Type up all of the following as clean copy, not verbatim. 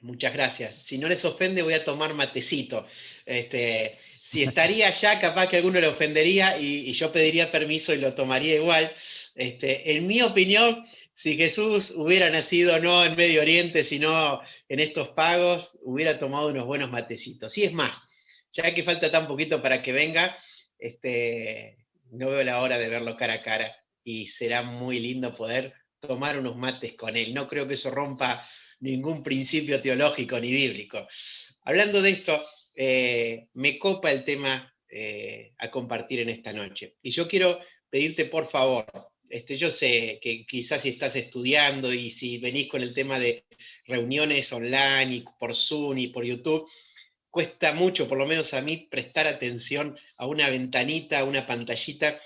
Muchas gracias. Si no les ofende, voy a tomar matecito. Si estaría allá, capaz que alguno le ofendería y yo pediría permiso y lo tomaría igual. En mi opinión, si Jesús hubiera nacido no en Medio Oriente, sino en estos pagos, hubiera tomado unos buenos matecitos. Y es más, ya que falta tan poquito para que venga, no veo la hora de verlo cara a cara y será muy lindo poder tomar unos mates con él. No creo que eso rompa ningún principio teológico ni bíblico. Hablando de esto, me copa el tema a compartir en esta noche. Y yo quiero pedirte, por favor, yo sé que quizás si estás estudiando y si venís con el tema de reuniones online y por Zoom y por YouTube, cuesta mucho, por lo menos a mí, prestar atención a una ventanita, a una pantallita.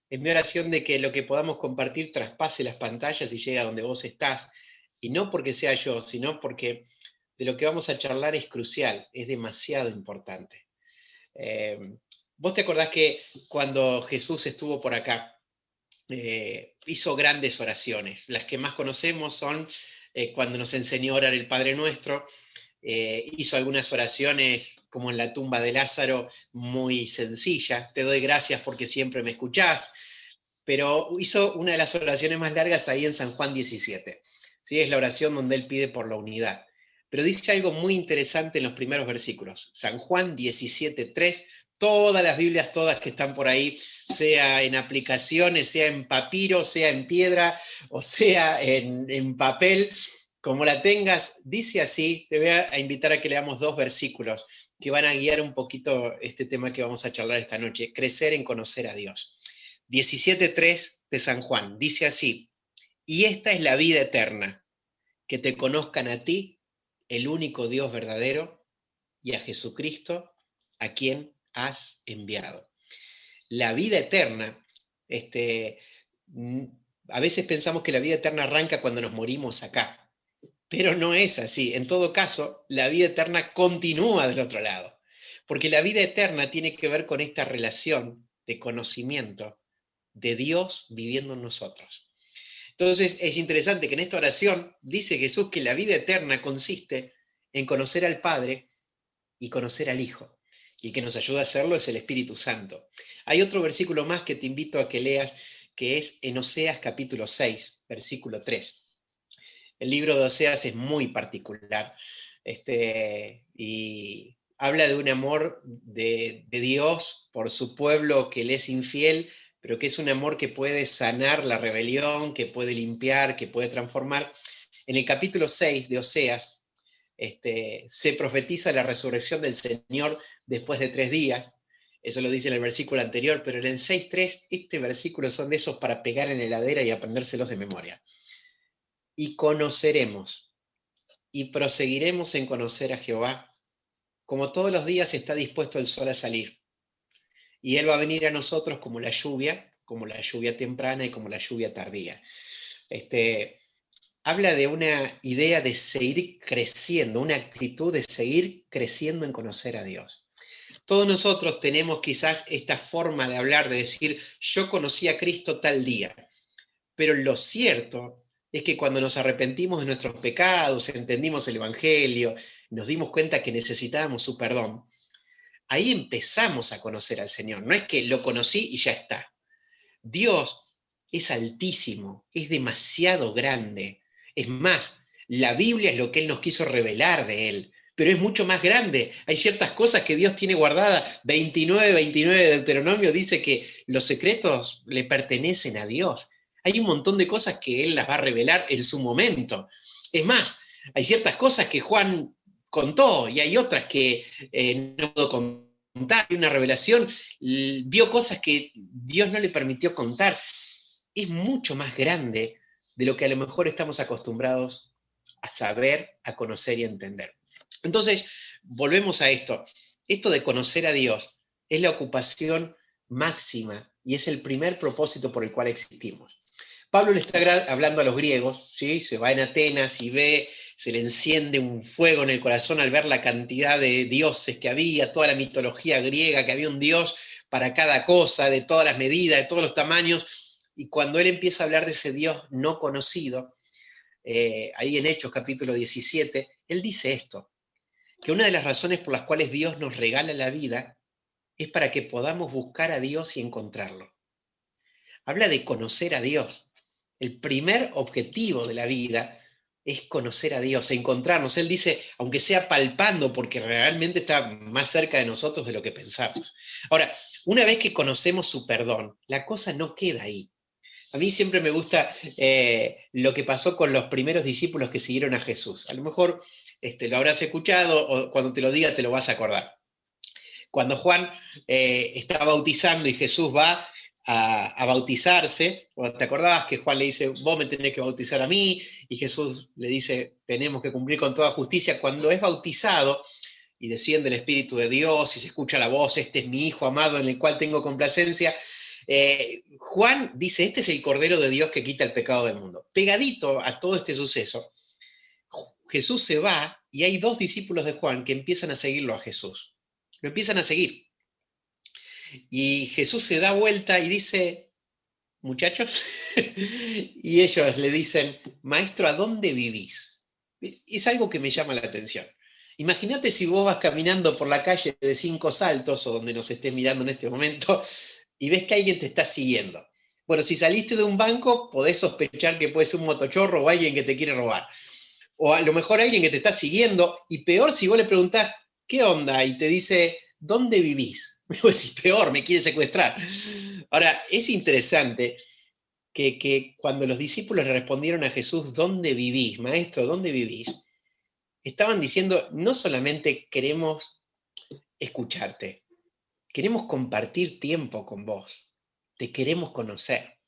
Es mi oración de que lo que podamos compartir traspase las pantallas y llegue a donde vos estás. Y no porque sea yo, sino porque de lo que vamos a charlar es crucial, es demasiado importante. Eh, Vos te acordás que cuando Jesús estuvo por acá, hizo grandes oraciones. Las que más conocemos son cuando nos enseñó a orar el Padre Nuestro. Hizo algunas oraciones como en la tumba de Lázaro, muy sencillas. Te doy gracias porque siempre me escuchás. Pero hizo una de las oraciones más largas ahí en San Juan 17. ¿Sí? Es la oración donde él pide por la unidad. Pero dice algo muy interesante en los primeros versículos. San Juan 17:3, todas las Biblias, todas que están por ahí, sea en aplicaciones, sea en papiro, sea en piedra o sea en papel, como la tengas, dice así. Te voy a invitar a que leamos dos versículos que van a guiar un poquito este tema que vamos a charlar esta noche, crecer en conocer a Dios. 17:3 de San Juan, dice así: y esta es la vida eterna, que te conozcan a ti, el único Dios verdadero, y a Jesucristo, a quien has enviado. La vida eterna, este, a veces pensamos que la vida eterna arranca cuando nos morimos acá, pero no es así. En todo caso, la vida eterna continúa del otro lado, porque la vida eterna tiene que ver con esta relación de conocimiento de Dios viviendo en nosotros. Entonces es interesante que en esta oración dice Jesús que la vida eterna consiste en conocer al Padre y conocer al Hijo. Y el que nos ayuda a hacerlo es el Espíritu Santo. Hay otro versículo más que te invito a que leas, que es en Oseas capítulo 6, versículo 3. El libro de Oseas es muy particular, y habla de un amor de Dios por su pueblo que le es infiel, pero que es un amor que puede sanar la rebelión, que puede limpiar, que puede transformar. En el capítulo 6 de Oseas, se profetiza la resurrección del Señor después de 3 días. Eso lo dice en el versículo anterior, pero en el 6:3, este versículo son de esos para pegar en la heladera y aprendérselos de memoria. Y conoceremos y proseguiremos en conocer a Jehová, como todos los días está dispuesto el sol a salir. Y Él va a venir a nosotros como la lluvia temprana y como la lluvia tardía. Habla de una idea de seguir creciendo, una actitud de seguir creciendo en conocer a Dios. Todos nosotros tenemos quizás esta forma de hablar, de decir, yo conocí a Cristo tal día, pero lo cierto es que cuando nos arrepentimos de nuestros pecados, entendimos el Evangelio, nos dimos cuenta que necesitábamos su perdón, ahí empezamos a conocer al Señor. No es que lo conocí y ya está. Dios es altísimo, es demasiado grande. Es más, la Biblia es lo que Él nos quiso revelar de Él, pero es mucho más grande. Hay ciertas cosas que Dios tiene guardadas. 29:29 de Deuteronomio dice que los secretos le pertenecen a Dios. Hay un montón de cosas que Él las va a revelar en su momento. Es más, hay ciertas cosas que Juan contó y hay otras que no puedo contar. Hay una revelación, vio cosas que Dios no le permitió contar. Es mucho más grande de lo que a lo mejor estamos acostumbrados a saber, a conocer y a entender. Entonces, volvemos a esto. Esto de conocer a Dios es la ocupación máxima y es el primer propósito por el cual existimos. Pablo le está hablando a los griegos, ¿sí? Se va en Atenas y ve, se le enciende un fuego en el corazón al ver la cantidad de dioses que había, toda la mitología griega, que había un dios para cada cosa, de todas las medidas, de todos los tamaños, y cuando él empieza a hablar de ese Dios no conocido, ahí en Hechos capítulo 17, él dice esto, que una de las razones por las cuales Dios nos regala la vida es para que podamos buscar a Dios y encontrarlo. Habla de conocer a Dios. El primer objetivo de la vida es conocer a Dios, encontrarnos. Él dice, aunque sea palpando, porque realmente está más cerca de nosotros de lo que pensamos. Ahora, una vez que conocemos su perdón, la cosa no queda ahí. A mí siempre me gusta lo que pasó con los primeros discípulos que siguieron a Jesús. A lo mejor lo habrás escuchado o cuando te lo diga te lo vas a acordar. Cuando Juan está bautizando y Jesús va a bautizarse, ¿te acordabas que Juan le dice, vos me tenés que bautizar a mí? Y Jesús le dice, tenemos que cumplir con toda justicia. Cuando es bautizado y desciende el Espíritu de Dios y se escucha la voz, este es mi Hijo amado en el cual tengo complacencia, Juan dice, este es el Cordero de Dios que quita el pecado del mundo. Pegadito a todo este suceso, Jesús se va y hay dos discípulos de Juan que empiezan a seguirlo a Jesús. Lo empiezan a seguir. Y Jesús se da vuelta y dice, muchachos, y ellos le dicen, maestro, ¿a dónde vivís? Es algo que me llama la atención. Imagínate si vos vas caminando por la calle de 5 Saltos, o donde nos estés mirando en este momento, y ves que alguien te está siguiendo. Bueno, si saliste de un banco, podés sospechar que puede ser un motochorro o alguien que te quiere robar. O a lo mejor alguien que te está siguiendo, y peor si vos le preguntás, ¿qué onda? Y te dice, ¿dónnde vivís? Pues peor, me quiere secuestrar. Ahora, es interesante que cuando los discípulos le respondieron a Jesús, ¿dónde vivís, maestro? ¿Dónde vivís? Estaban diciendo, no solamente queremos escucharte, queremos compartir tiempo con vos, te queremos conocer.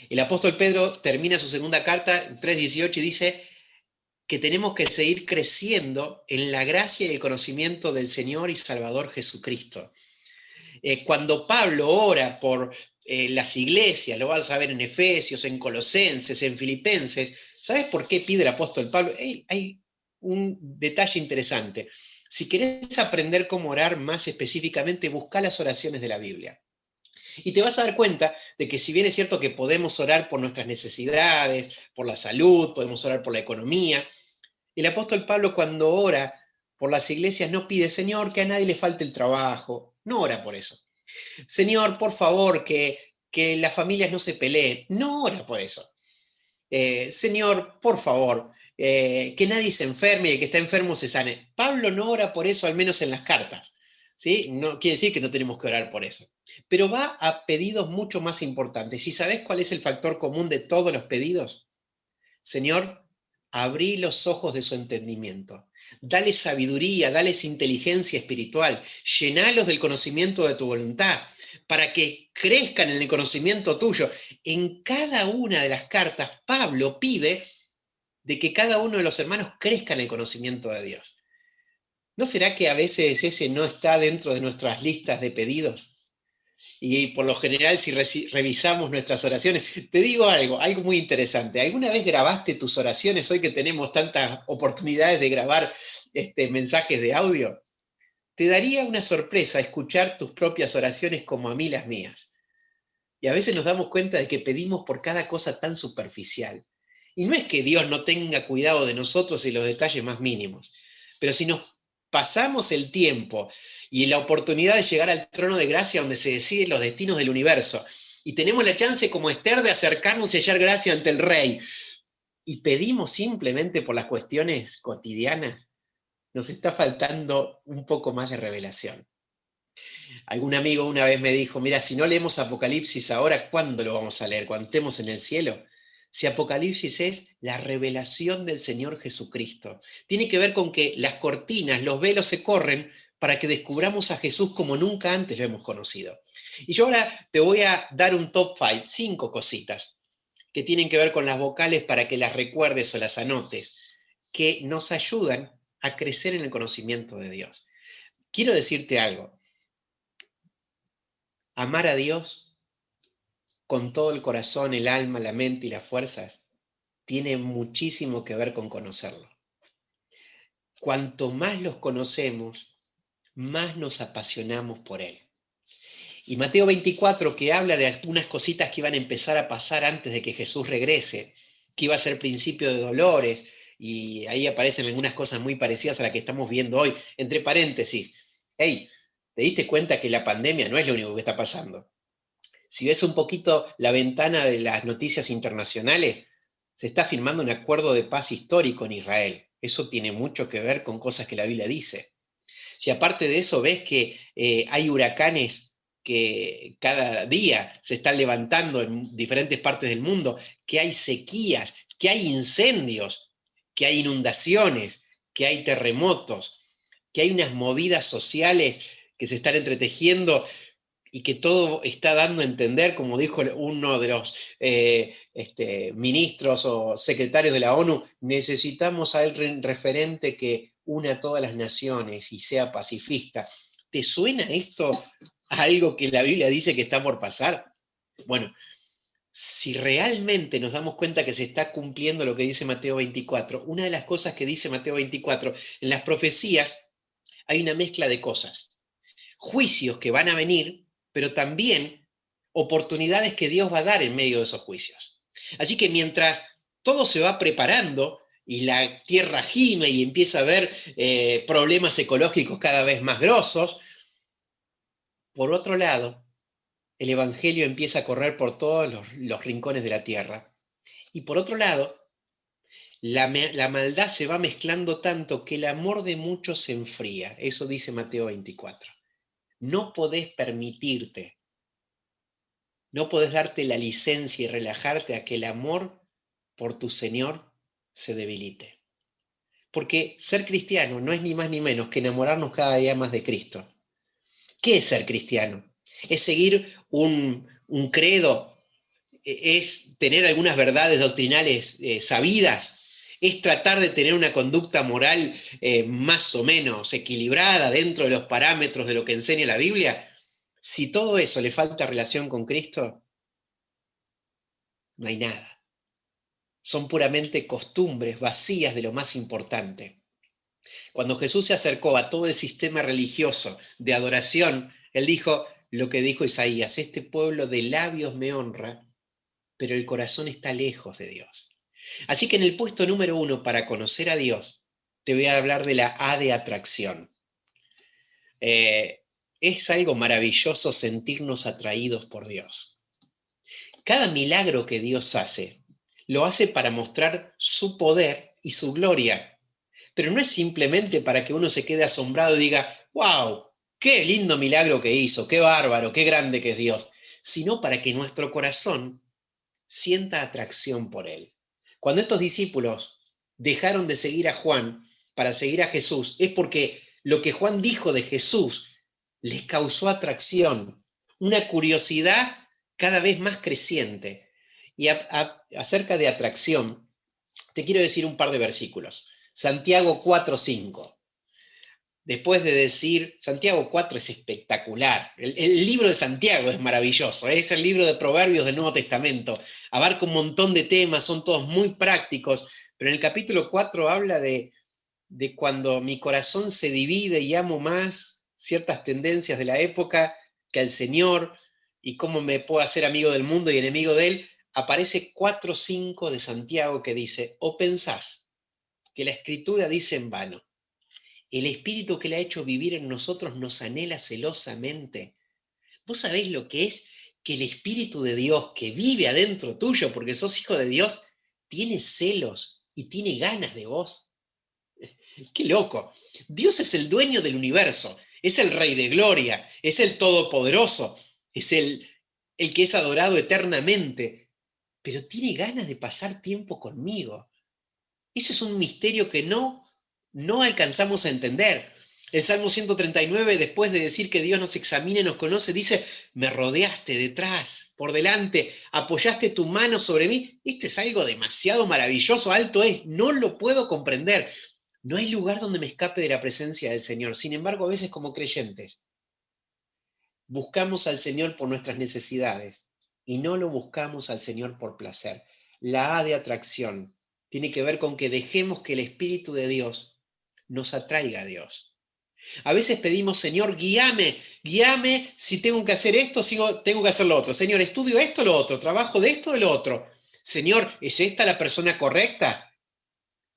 El apóstol Pedro termina su segunda carta, 3:18, y dice que tenemos que seguir creciendo en la gracia y el conocimiento del Señor y Salvador Jesucristo. Cuando Pablo ora por las iglesias, lo vas a ver en Efesios, en Colosenses, en Filipenses, ¿sabes por qué pide el apóstol Pablo? Hay un detalle interesante. Si querés aprender cómo orar más específicamente, busca las oraciones de la Biblia. Y te vas a dar cuenta de que si bien es cierto que podemos orar por nuestras necesidades, por la salud, podemos orar por la economía, el apóstol Pablo cuando ora por las iglesias no pide, Señor, que a nadie le falte el trabajo, no ora por eso. Señor, por favor, que las familias no se peleen, no ora por eso. Señor, por favor, que nadie se enferme y el que está enfermo se sane. Pablo no ora por eso, al menos en las cartas. ¿Sí? No quiere decir que no tenemos que orar por eso. Pero va a pedidos mucho más importantes. ¿Y sabés cuál es el factor común de todos los pedidos? Señor, abrí los ojos de su entendimiento. Dale sabiduría, dales inteligencia espiritual. Llenalos del conocimiento de tu voluntad para que crezcan en el conocimiento tuyo. En cada una de las cartas, Pablo pide de que cada uno de los hermanos crezca en el conocimiento de Dios. ¿No será que a veces ese no está dentro de nuestras listas de pedidos? Y por lo general, si revisamos nuestras oraciones, te digo algo muy interesante. ¿Alguna vez grabaste tus oraciones hoy que tenemos tantas oportunidades de grabar mensajes de audio? Te daría una sorpresa escuchar tus propias oraciones como a mí las mías. Y a veces nos damos cuenta de que pedimos por cada cosa tan superficial. Y no es que Dios no tenga cuidado de nosotros y los detalles más mínimos, pero si nos pasamos el tiempo y la oportunidad de llegar al trono de gracia donde se deciden los destinos del universo, y tenemos la chance como Esther de acercarnos y hallar gracia ante el rey, y pedimos simplemente por las cuestiones cotidianas, nos está faltando un poco más de revelación. Algún amigo una vez me dijo, mira, si no leemos Apocalipsis ahora, ¿cuándo lo vamos a leer? ¿Cuando estemos en el cielo? Si Apocalipsis es la revelación del Señor Jesucristo. Tiene que ver con que las cortinas, los velos se corren para que descubramos a Jesús como nunca antes lo hemos conocido. Y yo ahora te voy a dar un top 5, 5 cositas que tienen que ver con las vocales para que las recuerdes o las anotes, que nos ayudan a crecer en el conocimiento de Dios. Quiero decirte algo. Amar a Dios con todo el corazón, el alma, la mente y las fuerzas tiene muchísimo que ver con conocerlo. Cuanto más los conocemos, más nos apasionamos por Él. Y Mateo 24, que habla de algunas cositas que iban a empezar a pasar antes de que Jesús regrese, que iba a ser principio de dolores, y ahí aparecen algunas cosas muy parecidas a las que estamos viendo hoy. Entre paréntesis, hey, ¿te diste cuenta que la pandemia no es lo único que está pasando? Si ves un poquito la ventana de las noticias internacionales, se está firmando un acuerdo de paz histórico en Israel. Eso tiene mucho que ver con cosas que la Biblia dice. Si aparte de eso ves que hay huracanes que cada día se están levantando en diferentes partes del mundo, que hay sequías, que hay incendios, que hay inundaciones, que hay terremotos, que hay unas movidas sociales que se están entretejiendo y que todo está dando a entender, como dijo uno de los ministros o secretarios de la ONU, necesitamos a alguien referente que una a todas las naciones y sea pacifista. ¿Te suena esto a algo que la Biblia dice que está por pasar? Bueno, si realmente nos damos cuenta que se está cumpliendo lo que dice Mateo 24, una de las cosas que dice Mateo 24, en las profecías hay una mezcla de cosas. Juicios que van a venir, pero también oportunidades que Dios va a dar en medio de esos juicios. Así que mientras todo se va preparando y la tierra gime y empieza a haber problemas ecológicos cada vez más grosos, por otro lado, el Evangelio empieza a correr por todos los rincones de la tierra. Y por otro lado, la maldad se va mezclando tanto que el amor de muchos se enfría. Eso dice Mateo 24. No podés permitirte, no podés darte la licencia y relajarte a que el amor por tu Señor se debilite. Porque ser cristiano no es ni más ni menos que enamorarnos cada día más de Cristo. ¿Qué es ser cristiano? ¿Es seguir un credo? ¿Es tener algunas verdades doctrinales sabidas? ¿Es tratar de tener una conducta moral más o menos equilibrada dentro de los parámetros de lo que enseña la Biblia? Si todo eso le falta relación con Cristo, no hay nada. Son puramente costumbres vacías de lo más importante. Cuando Jesús se acercó a todo el sistema religioso de adoración, él dijo lo que dijo Isaías: este pueblo de labios me honra, pero el corazón está lejos de Dios. Así que en el puesto número 1 para conocer a Dios, te voy a hablar de la A de atracción. Es algo maravilloso sentirnos atraídos por Dios. Cada milagro que Dios hace, lo hace para mostrar su poder y su gloria. Pero no es simplemente para que uno se quede asombrado y diga, wow, qué lindo milagro que hizo, qué bárbaro, qué grande que es Dios, sino para que nuestro corazón sienta atracción por él. Cuando estos discípulos dejaron de seguir a Juan para seguir a Jesús, es porque lo que Juan dijo de Jesús les causó atracción, una curiosidad cada vez más creciente. Y acerca de atracción, te quiero decir un par de versículos. Santiago 4:5. Después de decir, Santiago 4 es espectacular, el libro de Santiago es maravilloso, es el libro de Proverbios del Nuevo Testamento, abarca un montón de temas, son todos muy prácticos, pero en el capítulo 4 habla de cuando mi corazón se divide y amo más ciertas tendencias de la época que al Señor, y cómo me puedo hacer amigo del mundo y enemigo de él. Aparece 4:5 de Santiago que dice, o pensás que la Escritura dice en vano, el Espíritu que le ha hecho vivir en nosotros nos anhela celosamente. ¿Vos sabés lo que es que el Espíritu de Dios que vive adentro tuyo, porque sos hijo de Dios, tiene celos y tiene ganas de vos? ¡Qué loco! Dios es el dueño del universo, es el Rey de Gloria, es el Todopoderoso, es el que es adorado eternamente, pero tiene ganas de pasar tiempo conmigo. Eso es un misterio que no alcanzamos a entender. El Salmo 139, después de decir que Dios nos examina y nos conoce, dice, me rodeaste detrás, por delante, apoyaste tu mano sobre mí. Este es algo demasiado maravilloso, alto es, no lo puedo comprender. No hay lugar donde me escape de la presencia del Señor. Sin embargo, a veces como creyentes, buscamos al Señor por nuestras necesidades y no lo buscamos al Señor por placer. La A de atracción tiene que ver con que dejemos que el Espíritu de Dios nos atraiga a Dios. A veces pedimos, Señor, guíame si tengo que hacer esto, si tengo que hacer lo otro. Señor, estudio esto, lo otro, trabajo de esto, de lo otro. Señor, ¿es esta la persona correcta?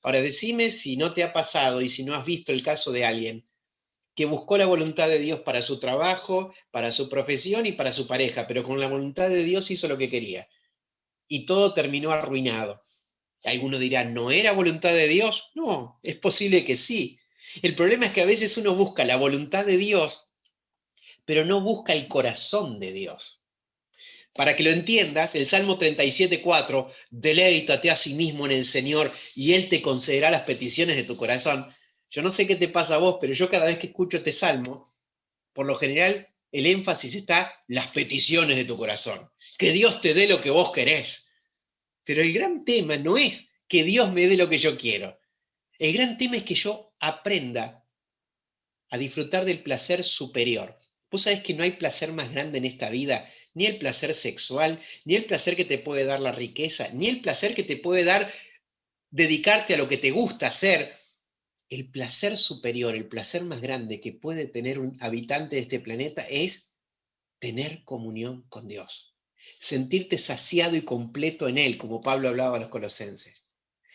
Ahora decime si no te ha pasado y si no has visto el caso de alguien que buscó la voluntad de Dios para su trabajo, para su profesión y para su pareja, pero con la voluntad de Dios hizo lo que quería. Y todo terminó arruinado. Alguno dirá, ¿no era voluntad de Dios? No, es posible que sí. El problema es que a veces uno busca la voluntad de Dios, pero no busca el corazón de Dios. Para que lo entiendas, el Salmo 37:4, deleítate a sí mismo en el Señor y Él te concederá las peticiones de tu corazón. Yo no sé qué te pasa a vos, pero yo cada vez que escucho este Salmo, por lo general, el énfasis está las peticiones de tu corazón. Que Dios te dé lo que vos querés. Pero el gran tema no es que Dios me dé lo que yo quiero. El gran tema es que yo aprenda a disfrutar del placer superior. Vos sabés que no hay placer más grande en esta vida, ni el placer sexual, ni el placer que te puede dar la riqueza, ni el placer que te puede dar dedicarte a lo que te gusta hacer. El placer superior, el placer más grande que puede tener un habitante de este planeta es tener comunión con Dios. Sentirte saciado y completo en Él, como Pablo hablaba a los colosenses.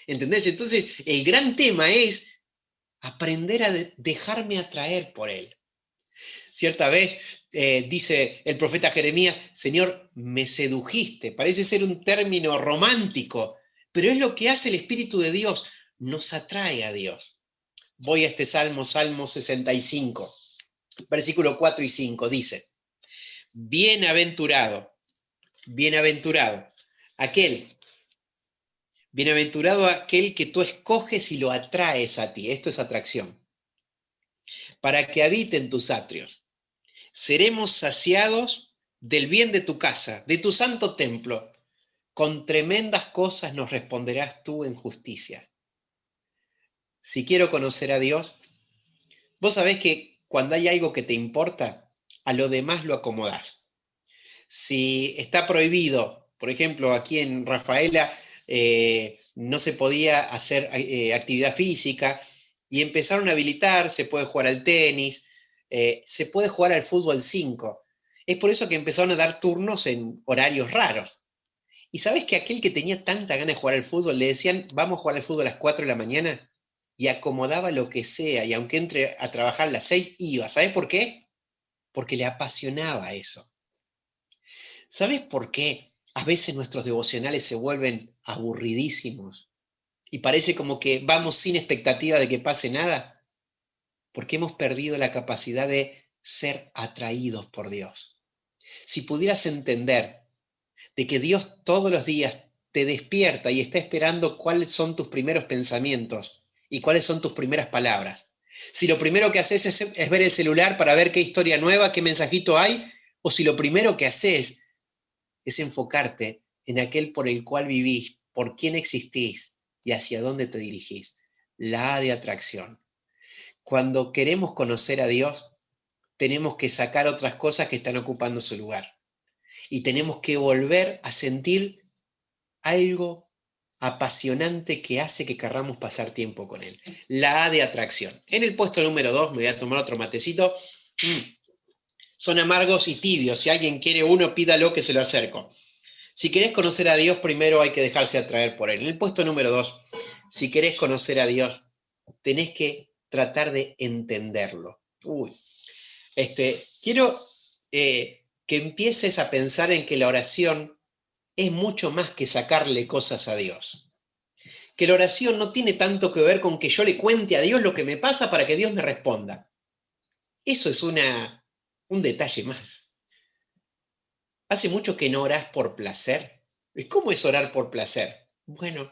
¿Entendés? Entonces, el gran tema es aprender a dejarme atraer por Él. Cierta vez dice el profeta Jeremías, Señor, me sedujiste. Parece ser un término romántico, pero es lo que hace el Espíritu de Dios, nos atrae a Dios. Voy a este Salmo 65, versículo 4 y 5, dice, bienaventurado, bienaventurado, bienaventurado aquel que tú escoges y lo atraes a ti, esto es atracción, para que habite en tus atrios. Seremos saciados del bien de tu casa, de tu santo templo. Con tremendas cosas nos responderás tú en justicia. Si quiero conocer a Dios, vos sabés que cuando hay algo que te importa, a lo demás lo acomodás. Si está prohibido, por ejemplo, aquí en Rafaela no se podía hacer actividad física y empezaron a habilitar, se puede jugar al tenis, se puede jugar al fútbol 5. Es por eso que empezaron a dar turnos en horarios raros. Y sabes que aquel que tenía tanta ganas de jugar al fútbol, le decían, vamos a jugar al fútbol a las 4 de la mañana, y acomodaba lo que sea, y aunque entre a trabajar a las 6, iba. ¿Sabes por qué? Porque le apasionaba eso. ¿Sabes por qué a veces nuestros devocionales se vuelven aburridísimos y parece como que vamos sin expectativa de que pase nada? Porque hemos perdido la capacidad de ser atraídos por Dios. Si pudieras entender de que Dios todos los días te despierta y está esperando cuáles son tus primeros pensamientos y cuáles son tus primeras palabras. Si lo primero que haces es ver el celular para ver qué historia nueva, qué mensajito hay, o si lo primero que haces es enfocarte en aquel por el cual vivís, por quién existís y hacia dónde te dirigís. La A de atracción. Cuando queremos conocer a Dios, tenemos que sacar otras cosas que están ocupando su lugar. Y tenemos que volver a sentir algo apasionante que hace que querramos pasar tiempo con Él. La A de atracción. En el puesto número 2, me voy a tomar otro matecito. Son amargos y tibios. Si alguien quiere uno, pídalo que se lo acerco. Si querés conocer a Dios, primero hay que dejarse atraer por Él. En el puesto número 2, si querés conocer a Dios, tenés que tratar de entenderlo. Quiero que empieces a pensar en que la oración es mucho más que sacarle cosas a Dios. Que la oración no tiene tanto que ver con que yo le cuente a Dios lo que me pasa para que Dios me responda. Eso es un detalle más. ¿Hace mucho que no orás por placer? ¿Cómo es orar por placer? Bueno,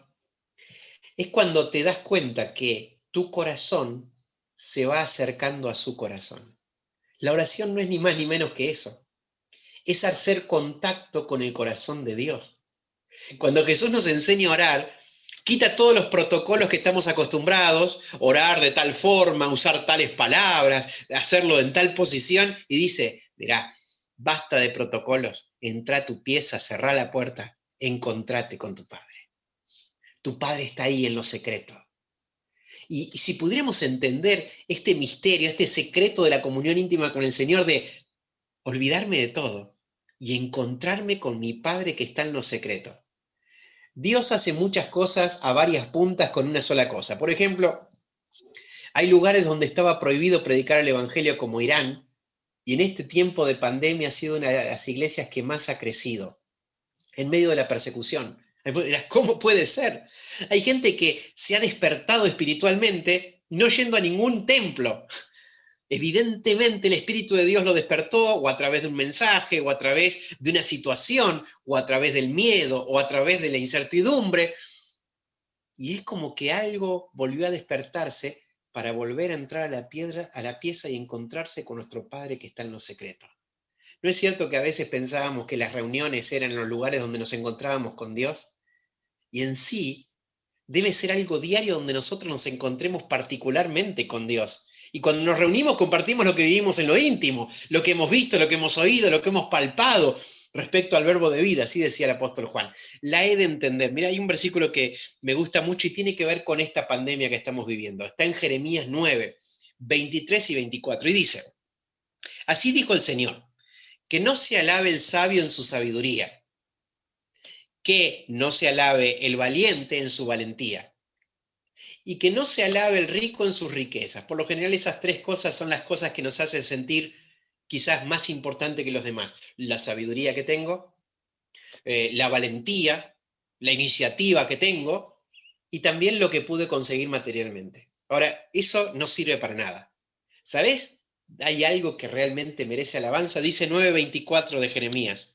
es cuando te das cuenta que tu corazón se va acercando a su corazón. La oración no es ni más ni menos que eso. Es hacer contacto con el corazón de Dios. Cuando Jesús nos enseña a orar, quita todos los protocolos que estamos acostumbrados, orar de tal forma, usar tales palabras, hacerlo en tal posición, y dice, mirá, basta de protocolos, entra a tu pieza, cerrá la puerta, encontrate con tu Padre. Tu Padre está ahí en lo secreto. Y si pudiéramos entender este misterio, este secreto de la comunión íntima con el Señor, de olvidarme de todo y encontrarme con mi Padre que está en lo secreto, Dios hace muchas cosas a varias puntas con una sola cosa. Por ejemplo, hay lugares donde estaba prohibido predicar el Evangelio como Irán, y en este tiempo de pandemia ha sido una de las iglesias que más ha crecido, en medio de la persecución. ¿Cómo puede ser? Hay gente que se ha despertado espiritualmente no yendo a ningún templo. Evidentemente el Espíritu de Dios lo despertó, o a través de un mensaje, o a través de una situación, o a través del miedo, o a través de la incertidumbre. Y es como que algo volvió a despertarse para volver a entrar a la pieza y encontrarse con nuestro Padre que está en lo secreto. ¿No es cierto que a veces pensábamos que las reuniones eran los lugares donde nos encontrábamos con Dios? Y en sí, debe ser algo diario donde nosotros nos encontremos particularmente con Dios. Y cuando nos reunimos compartimos lo que vivimos en lo íntimo, lo que hemos visto, lo que hemos oído, lo que hemos palpado respecto al verbo de vida, así decía el apóstol Juan. La he de entender. Mira, hay un versículo que me gusta mucho y tiene que ver con esta pandemia que estamos viviendo. Está en Jeremías 9, 23 y 24, y dice, así dijo el Señor, que no se alabe el sabio en su sabiduría, que no se alabe el valiente en su valentía, y que no se alabe el rico en sus riquezas. Por lo general esas tres cosas son las cosas que nos hacen sentir quizás más importante que los demás. La sabiduría que tengo, la valentía, la iniciativa que tengo, y también lo que pude conseguir materialmente. Ahora, eso no sirve para nada. ¿Sabes? Hay algo que realmente merece alabanza. Dice 9:24 de Jeremías.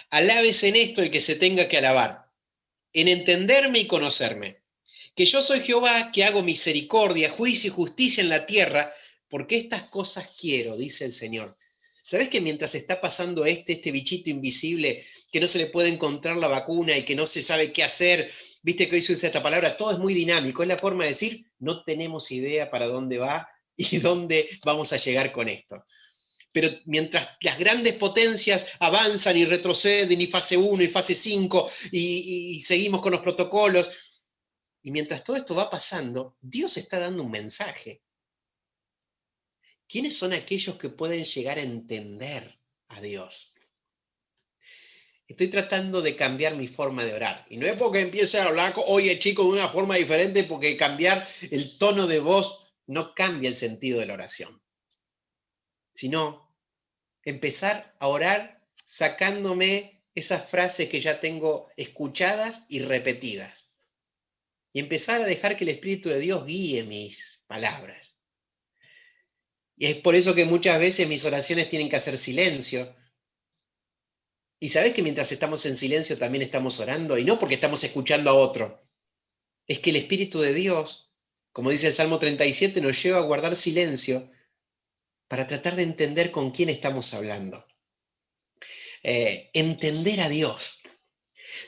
Alábese en esto el que se tenga que alabar, en entenderme y conocerme, que yo soy Jehová, que hago misericordia, juicio y justicia en la tierra, porque estas cosas quiero, dice el Señor. ¿Sabes que mientras está pasando este bichito invisible, que no se le puede encontrar la vacuna y que no se sabe qué hacer, viste que hoy se usa esta palabra, todo es muy dinámico, es la forma de decir, no tenemos idea para dónde va y dónde vamos a llegar con esto? Pero mientras las grandes potencias avanzan y retroceden, y fase 1 y fase 5, y seguimos con los protocolos, y mientras todo esto va pasando, Dios está dando un mensaje. ¿Quiénes son aquellos que pueden llegar a entender a Dios? Estoy tratando de cambiar mi forma de orar. Y no es porque empiece a hablar, oye chico, de una forma diferente, porque cambiar el tono de voz no cambia el sentido de la oración. Sino empezar a orar sacándome esas frases que ya tengo escuchadas y repetidas. Y empezar a dejar que el Espíritu de Dios guíe mis palabras. Y es por eso que muchas veces mis oraciones tienen que hacer silencio. Y sabes que mientras estamos en silencio también estamos orando, y no porque estamos escuchando a otro. Es que el Espíritu de Dios, como dice el Salmo 37, nos lleva a guardar silencio para tratar de entender con quién estamos hablando. Entender a Dios.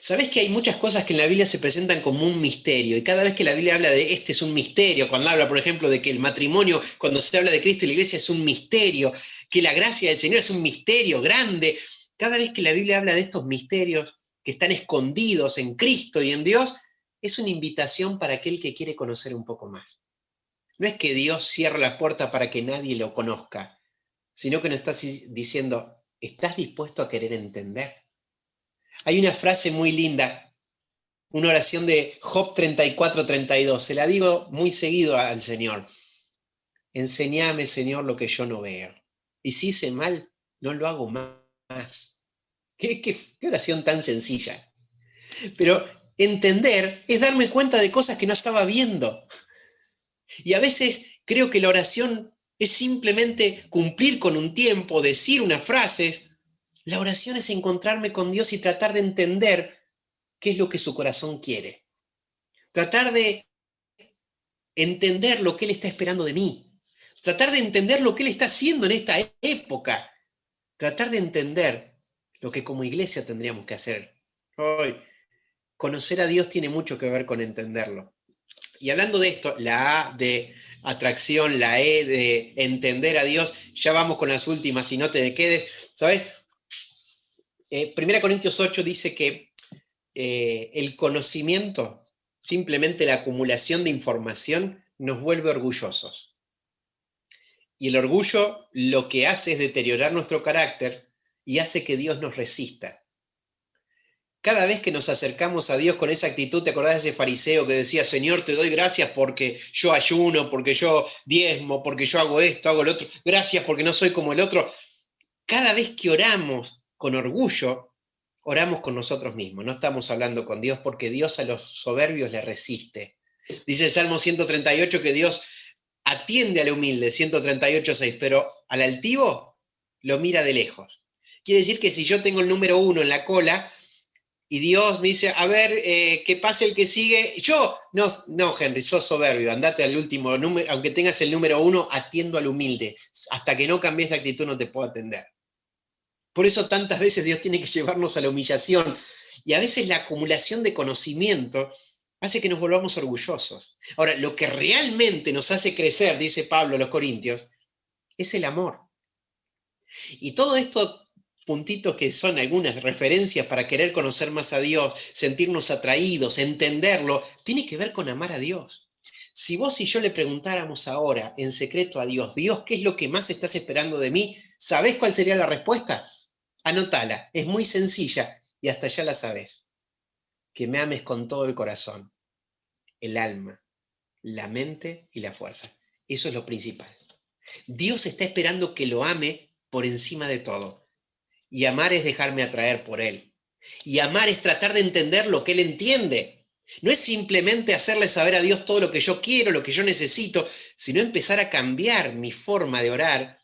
¿Sabés que hay muchas cosas que en la Biblia se presentan como un misterio? Y cada vez que la Biblia habla de este es un misterio, cuando habla, por ejemplo, de que el matrimonio, cuando se habla de Cristo y la iglesia es un misterio, que la gracia del Señor es un misterio grande, cada vez que la Biblia habla de estos misterios que están escondidos en Cristo y en Dios, es una invitación para aquel que quiere conocer un poco más. No es que Dios cierra la puerta para que nadie lo conozca, sino que nos está diciendo, ¿estás dispuesto a querer entender? Hay una frase muy linda, una oración de Job 34:32, se la digo muy seguido al Señor. Enséñame, Señor, lo que yo no veo. Y si hice mal, no lo hago más. ¿Qué oración tan sencilla? Pero entender es darme cuenta de cosas que no estaba viendo. Y a veces creo que la oración es simplemente cumplir con un tiempo, decir unas frases. La oración es encontrarme con Dios y tratar de entender qué es lo que su corazón quiere. Tratar de entender lo que Él está esperando de mí. Tratar de entender lo que Él está haciendo en esta época. Tratar de entender lo que como iglesia tendríamos que hacer. Hoy, conocer a Dios tiene mucho que ver con entenderlo. Y hablando de esto, la A de atracción, la E de entender a Dios, ya vamos con las últimas, si no te quedes, ¿sabes? 1 Corintios 8 dice que el conocimiento, simplemente la acumulación de información, nos vuelve orgullosos. Y el orgullo lo que hace es deteriorar nuestro carácter y hace que Dios nos resista. Cada vez que nos acercamos a Dios con esa actitud, ¿te acordás de ese fariseo que decía, Señor, te doy gracias porque yo ayuno, porque yo diezmo, porque yo hago esto, hago lo otro, gracias porque no soy como el otro? Cada vez que oramos con orgullo, oramos con nosotros mismos, no estamos hablando con Dios porque Dios a los soberbios le resiste. Dice el Salmo 138 que Dios atiende al humilde, 138:6, pero al altivo lo mira de lejos. Quiere decir que si yo tengo el número 1 en la cola y Dios me dice, a ver, que pase el que sigue, yo, no, Henry, sos soberbio, andate al último número, aunque tengas el número 1, atiendo al humilde. Hasta que no cambies la actitud no te puedo atender. Por eso tantas veces Dios tiene que llevarnos a la humillación y a veces la acumulación de conocimiento hace que nos volvamos orgullosos. Ahora, lo que realmente nos hace crecer, dice Pablo a los Corintios, es el amor. Y todo esto, puntitos que son algunas referencias para querer conocer más a Dios, sentirnos atraídos, entenderlo, tiene que ver con amar a Dios. Si vos y yo le preguntáramos ahora en secreto a Dios, Dios, ¿qué es lo que más estás esperando de mí? ¿Sabés cuál sería la respuesta? Anótala, es muy sencilla y hasta ya la sabés. Que me ames con todo el corazón, el alma, la mente y la fuerza. Eso es lo principal. Dios está esperando que lo ame por encima de todo. Y amar es dejarme atraer por Él. Y amar es tratar de entender lo que Él entiende. No es simplemente hacerle saber a Dios todo lo que yo quiero, lo que yo necesito, sino empezar a cambiar mi forma de orar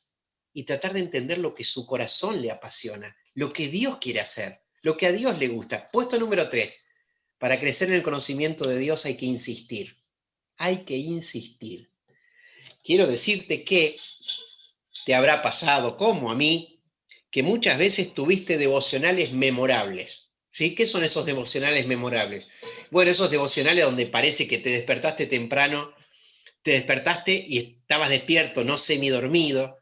y tratar de entender lo que su corazón le apasiona, lo que Dios quiere hacer, lo que a Dios le gusta. Puesto número 3. Para crecer en el conocimiento de Dios hay que insistir. Hay que insistir. Quiero decirte que te habrá pasado, como a mí, que muchas veces tuviste devocionales memorables. ¿Sí? ¿Qué son esos devocionales memorables? Bueno, esos devocionales donde parece que te despertaste temprano, te despertaste y estabas despierto, no semidormido,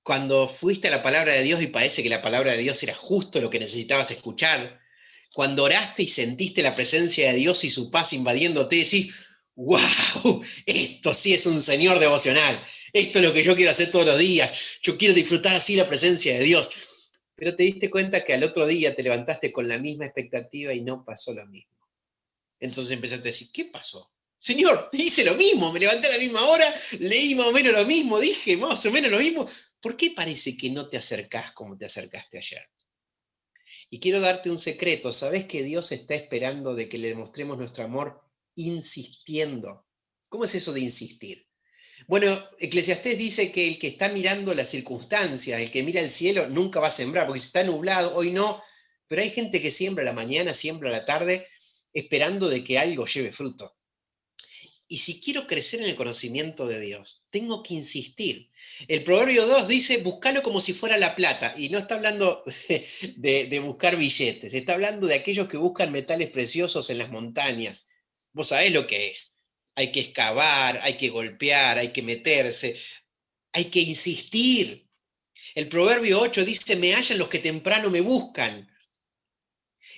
cuando fuiste a la palabra de Dios y parece que la palabra de Dios era justo lo que necesitabas escuchar, cuando oraste y sentiste la presencia de Dios y su paz invadiéndote, decís, wow, esto sí es un Señor devocional, esto es lo que yo quiero hacer todos los días, yo quiero disfrutar así la presencia de Dios. Pero te diste cuenta que al otro día te levantaste con la misma expectativa y no pasó lo mismo. Entonces empezaste a decir, ¿qué pasó? Señor, hice lo mismo, me levanté a la misma hora, leí más o menos lo mismo, dije más o menos lo mismo. ¿Por qué parece que no te acercás como te acercaste ayer? Y quiero darte un secreto, ¿sabés que Dios está esperando de que le demostremos nuestro amor insistiendo? ¿Cómo es eso de insistir? Bueno, Eclesiastés dice que el que está mirando las circunstancias, el que mira el cielo, nunca va a sembrar, porque si está nublado, hoy no, pero hay gente que siembra a la mañana, siembra a la tarde, esperando de que algo lleve fruto. Y si quiero crecer en el conocimiento de Dios, tengo que insistir. El Proverbio 2 dice, búscalo como si fuera la plata. Y no está hablando de buscar billetes, está hablando de aquellos que buscan metales preciosos en las montañas. Vos sabés lo que es. Hay que excavar, hay que golpear, hay que meterse, hay que insistir. El Proverbio 8 dice, me hallan los que temprano me buscan.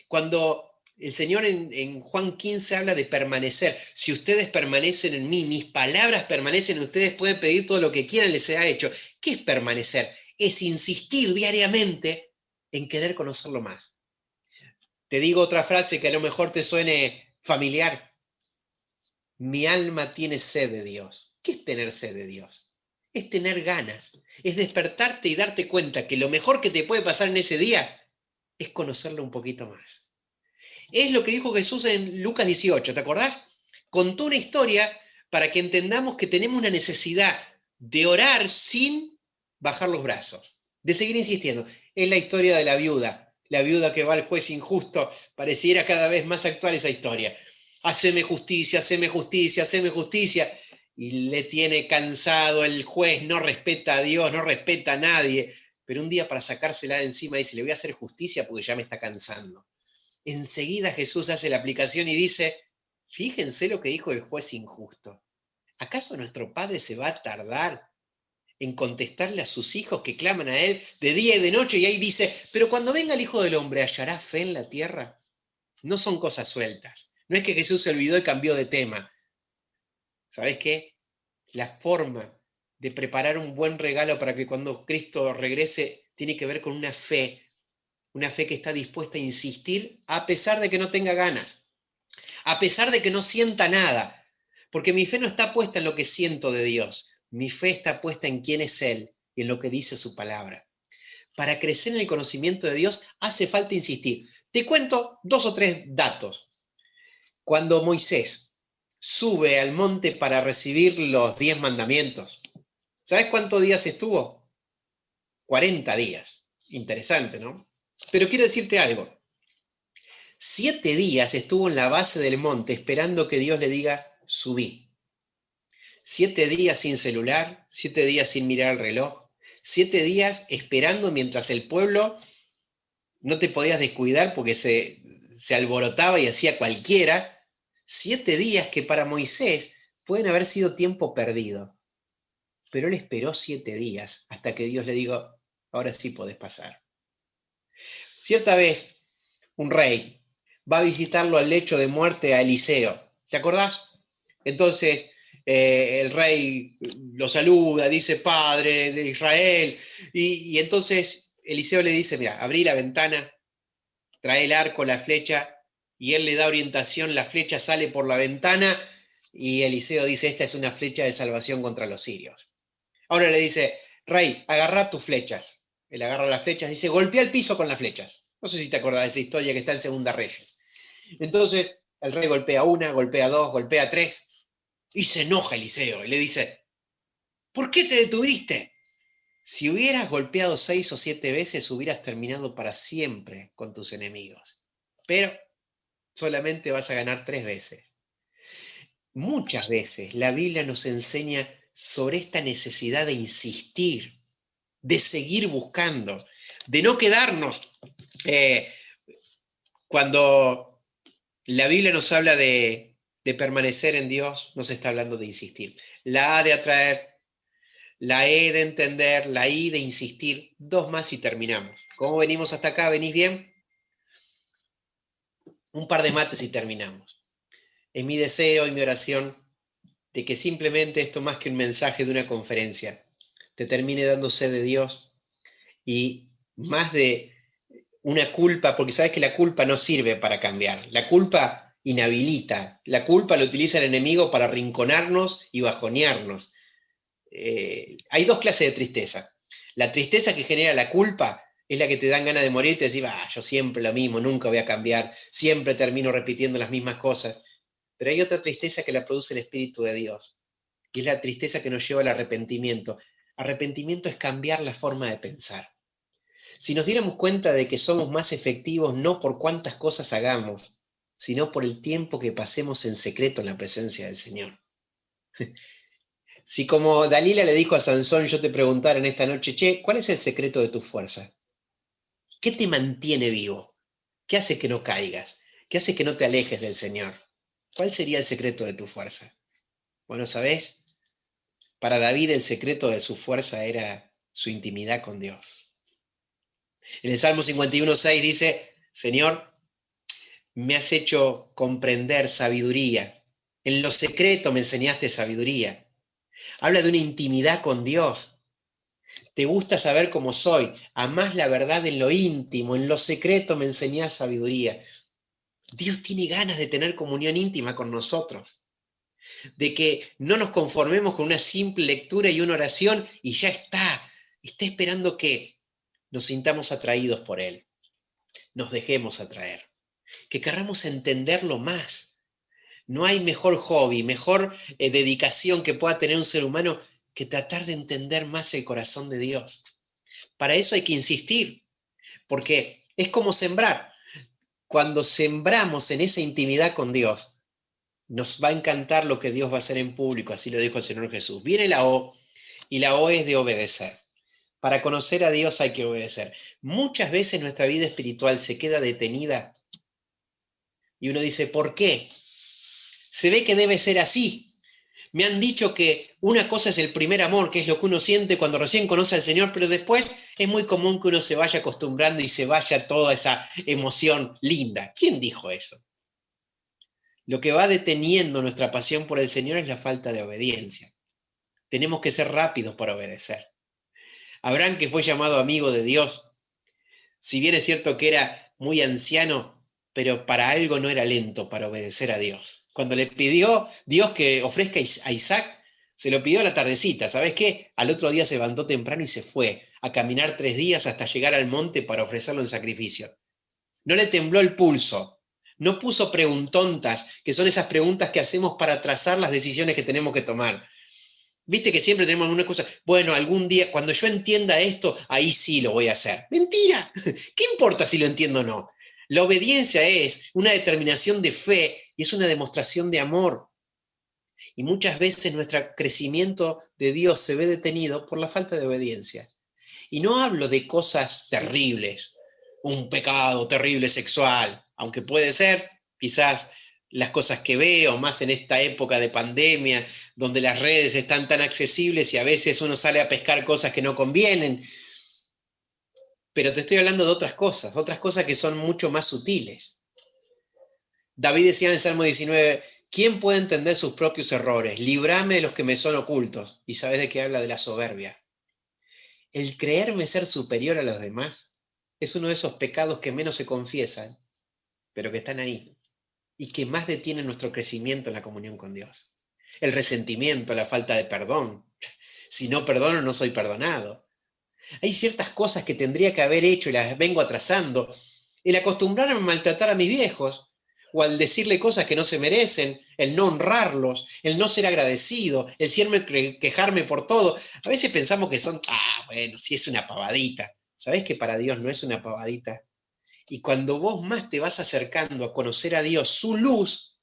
Cuando el Señor en Juan 15 habla de permanecer. Si ustedes permanecen en mí, mis palabras permanecen en ustedes, pueden pedir todo lo que quieran, les sea hecho. ¿Qué es permanecer? Es insistir diariamente en querer conocerlo más. Te digo otra frase que a lo mejor te suene familiar. Mi alma tiene sed de Dios. ¿Qué es tener sed de Dios? Es tener ganas, es despertarte y darte cuenta que lo mejor que te puede pasar en ese día es conocerlo un poquito más. Es lo que dijo Jesús en Lucas 18, ¿te acordás? Contó una historia para que entendamos que tenemos una necesidad de orar sin bajar los brazos, de seguir insistiendo. Es la historia de la viuda que va al juez injusto, pareciera cada vez más actual esa historia. Haceme justicia, haceme justicia, haceme justicia. Y le tiene cansado el juez, no respeta a Dios, no respeta a nadie. Pero un día para sacársela de encima dice, le voy a hacer justicia porque ya me está cansando. Enseguida Jesús hace la aplicación y dice, fíjense lo que dijo el juez injusto. ¿Acaso nuestro Padre se va a tardar en contestarle a sus hijos que claman a Él de día y de noche? Y ahí dice, pero cuando venga el Hijo del Hombre, ¿hallará fe en la tierra? No son cosas sueltas. No es que Jesús se olvidó y cambió de tema. ¿Sabés qué? La forma de preparar un buen regalo para que cuando Cristo regrese tiene que ver con una fe una fe que está dispuesta a insistir a pesar de que no tenga ganas, a pesar de que no sienta nada, porque mi fe no está puesta en lo que siento de Dios, mi fe está puesta en quién es Él y en lo que dice su palabra. Para crecer en el conocimiento de Dios hace falta insistir. Te cuento 2 o 3 datos. Cuando Moisés sube al monte para recibir los 10 mandamientos, ¿sabes cuántos días estuvo? 40 días. Interesante, ¿no? Pero quiero decirte algo. 7 días estuvo en la base del monte esperando que Dios le diga, subí. 7 días sin celular, 7 días sin mirar el reloj, 7 días esperando mientras el pueblo no te podías descuidar porque se alborotaba y hacía cualquiera. 7 días que para Moisés pueden haber sido tiempo perdido. Pero él esperó 7 días hasta que Dios le dijo, ahora sí podés pasar. Cierta vez, un rey va a visitarlo al lecho de muerte a Eliseo. ¿Te acordás? Entonces, el rey lo saluda, dice, Padre de Israel, y entonces Eliseo le dice, mira, abrí la ventana, trae el arco, la flecha, y él le da orientación, la flecha sale por la ventana, y Eliseo dice, esta es una flecha de salvación contra los sirios. Ahora le dice, rey, agarrá tus flechas. Él agarra las flechas, dice, golpea el piso con las flechas. No sé si te acordás de esa historia que está en Segunda Reyes. Entonces, el rey golpea una, golpea dos, golpea tres, y se enoja Eliseo, y le dice, ¿por qué te detuviste? Si hubieras golpeado 6 o 7 veces, hubieras terminado para siempre con tus enemigos. Pero solamente vas a ganar 3 veces. Muchas veces la Biblia nos enseña sobre esta necesidad de insistir, de seguir buscando, de no quedarnos. Cuando la Biblia nos habla de permanecer en Dios, nos está hablando de insistir. La A de atraer, la E de entender, la I de insistir, 2 más y terminamos. ¿Cómo venimos hasta acá? ¿Venís bien? Un par de mates y terminamos. Es mi deseo y mi oración de que simplemente esto, más que un mensaje de una conferencia, te termine dando sed de Dios y más de una culpa, porque sabes que la culpa no sirve para cambiar. La culpa inhabilita. La culpa la utiliza el enemigo para arrinconarnos y bajonearnos. Hay 2 clases de tristeza. La tristeza que genera la culpa es la que te dan ganas de morir y te decís, yo siempre lo mismo, nunca voy a cambiar, siempre termino repitiendo las mismas cosas. Pero hay otra tristeza que la produce el Espíritu de Dios, y es la tristeza que nos lleva al arrepentimiento. Arrepentimiento es cambiar la forma de pensar. Si nos diéramos cuenta de que somos más efectivos no por cuántas cosas hagamos, sino por el tiempo que pasemos en secreto en la presencia del Señor. Si como Dalila le dijo a Sansón, yo te preguntara en esta noche, ¿cuál es el secreto de tu fuerza? ¿Qué te mantiene vivo? ¿Qué hace que no caigas? ¿Qué hace que no te alejes del Señor? ¿Cuál sería el secreto de tu fuerza? Bueno, ¿sabés? Para David el secreto de su fuerza era su intimidad con Dios. En el Salmo 51:6 dice, Señor, me has hecho comprender sabiduría. En lo secreto me enseñaste sabiduría. Habla de una intimidad con Dios. Te gusta saber cómo soy. Amás la verdad en lo íntimo, en lo secreto me enseñás sabiduría. Dios tiene ganas de tener comunión íntima con nosotros. De que no nos conformemos con una simple lectura y una oración y ya está. Está esperando que nos sintamos atraídos por Él. Nos dejemos atraer. Que querramos entenderlo más. No hay mejor hobby, mejor dedicación que pueda tener un ser humano que tratar de entender más el corazón de Dios. Para eso hay que insistir, porque es como sembrar. Cuando sembramos en esa intimidad con Dios, nos va a encantar lo que Dios va a hacer en público, así lo dijo el Señor Jesús. Viene la O, y la O es de obedecer. Para conocer a Dios hay que obedecer. Muchas veces nuestra vida espiritual se queda detenida y uno dice, ¿por qué? Se ve que debe ser así. Me han dicho que una cosa es el primer amor, que es lo que uno siente cuando recién conoce al Señor, pero después es muy común que uno se vaya acostumbrando y se vaya toda esa emoción linda. ¿Quién dijo eso? Lo que va deteniendo nuestra pasión por el Señor es la falta de obediencia. Tenemos que ser rápidos para obedecer. Abraham, que fue llamado amigo de Dios, Si bien es cierto que era muy anciano, pero para algo no era lento para obedecer a Dios. Cuando le pidió Dios que ofrezca a Isaac, se lo pidió a la tardecita. ¿Sabes qué? Al otro día se levantó temprano y se fue a caminar 3 días hasta llegar al monte para ofrecerlo en sacrificio. No le tembló el pulso. No puso preguntontas, que son esas preguntas que hacemos para trazar las decisiones que tenemos que tomar. Viste que siempre tenemos alguna cosa, bueno, algún día, cuando yo entienda esto, ahí sí lo voy a hacer. Mentira, ¿qué importa si lo entiendo o no? La obediencia es una determinación de fe y es una demostración de amor. Y muchas veces nuestro crecimiento de Dios se ve detenido por la falta de obediencia. Y no hablo de cosas terribles, un pecado terrible sexual, aunque puede ser, quizás las cosas que veo, más en esta época de pandemia, donde las redes están tan accesibles y a veces uno sale a pescar cosas que no convienen. Pero te estoy hablando de otras cosas que son mucho más sutiles. David decía en el Salmo 19, ¿quién puede entender sus propios errores? Líbrame de los que me son ocultos. ¿Y sabes de qué habla? De la soberbia. El creerme ser superior a los demás es uno de esos pecados que menos se confiesan, pero que están ahí y que más detienen nuestro crecimiento en la comunión con Dios. El resentimiento, la falta de perdón. Si no perdono, no soy perdonado. Hay ciertas cosas que tendría que haber hecho y las vengo atrasando. El acostumbrarme a maltratar a mis viejos, o al decirle cosas que no se merecen, el no honrarlos, el no ser agradecido, el siempre quejarme por todo. A veces pensamos que son, bueno, si es una pavadita. ¿Sabés que para Dios no es una pavadita? Y cuando vos más te vas acercando a conocer a Dios, su luz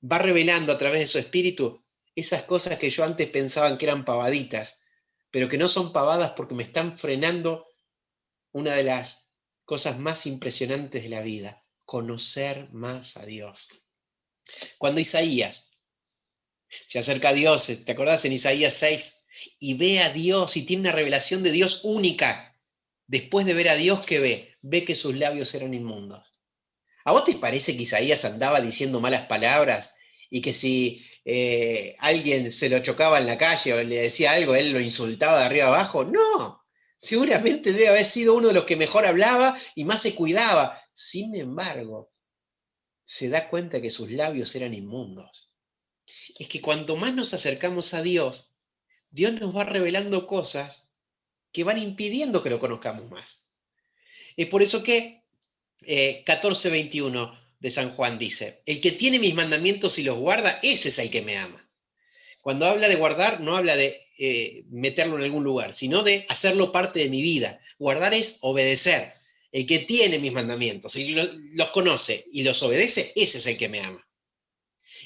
va revelando a través de su espíritu esas cosas que yo antes pensaba que eran pavaditas, pero que no son pavadas porque me están frenando una de las cosas más impresionantes de la vida, conocer más a Dios. Cuando Isaías se acerca a Dios, ¿te acordás en Isaías 6? Y ve a Dios y tiene una revelación de Dios única. Después de ver a Dios, ¿qué ve? Ve que sus labios eran inmundos. ¿A vos te parece que Isaías andaba diciendo malas palabras y que si alguien se lo chocaba en la calle o le decía algo, él lo insultaba de arriba abajo? No, seguramente debe haber sido uno de los que mejor hablaba y más se cuidaba. Sin embargo, se da cuenta que sus labios eran inmundos. Es que cuanto más nos acercamos a Dios, Dios nos va revelando cosas que van impidiendo que lo conozcamos más. Es por eso que 14:21 de San Juan dice, el que tiene mis mandamientos y los guarda, ese es el que me ama. Cuando habla de guardar, no habla de meterlo en algún lugar, sino de hacerlo parte de mi vida. Guardar es obedecer. El que tiene mis mandamientos y los conoce y los obedece, ese es el que me ama.